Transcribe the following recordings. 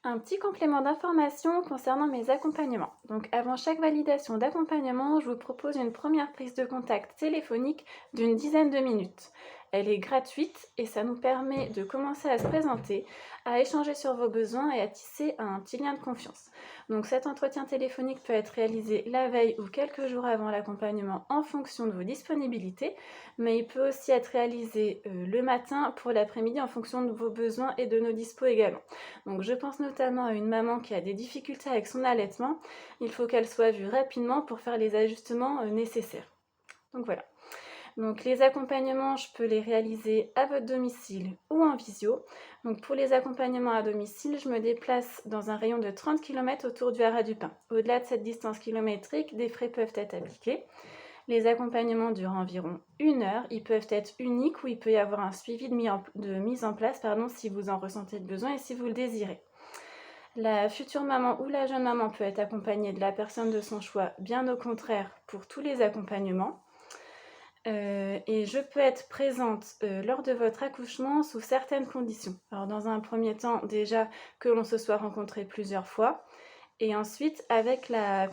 Un petit complément d'information concernant mes accompagnements. Donc avant chaque validation d'accompagnement, je vous propose une première prise de contact téléphonique d'une dizaine de minutes. Elle est gratuite et ça nous permet de commencer à se présenter, à échanger sur vos besoins et à tisser un petit lien de confiance. Donc cet entretien téléphonique peut être réalisé la veille ou quelques jours avant l'accompagnement en fonction de vos disponibilités, mais il peut aussi être réalisé le matin pour l'après-midi en fonction de vos besoins et de nos dispos également. Donc je pense notamment à une maman qui a des difficultés avec son allaitement. Il faut qu'elle soit vue rapidement pour faire les ajustements nécessaires. Donc voilà. Donc les accompagnements, je peux les réaliser à votre domicile ou en visio. Donc pour les accompagnements à domicile, je me déplace dans un rayon de 30 km autour du Haras du Pin. Au-delà de cette distance kilométrique, des frais peuvent être appliqués. Les accompagnements durent environ 1 heure. Ils peuvent être uniques ou il peut y avoir un suivi de mise en place si vous en ressentez le besoin et si vous le désirez. La future maman ou la jeune maman peut être accompagnée de la personne de son choix, bien au contraire pour tous les accompagnements. Et je peux être présente lors de votre accouchement sous certaines conditions. Alors dans un premier temps, déjà que l'on se soit rencontré plusieurs fois, et ensuite avec la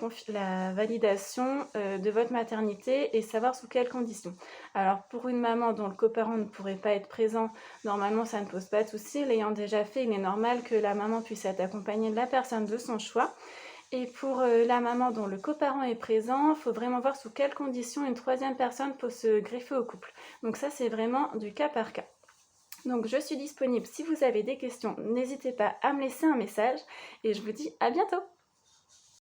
validation de votre maternité et savoir sous quelles conditions. Alors pour une maman dont le coparent ne pourrait pas être présent, normalement ça ne pose pas de souci. L'ayant déjà fait, il est normal que la maman puisse être accompagnée de la personne de son choix. Et pour la maman dont le coparent est présent, il faut vraiment voir sous quelles conditions une troisième personne peut se greffer au couple. Donc ça, c'est vraiment du cas par cas. Donc je suis disponible si vous avez des questions, n'hésitez pas à me laisser un message et je vous dis à bientôt.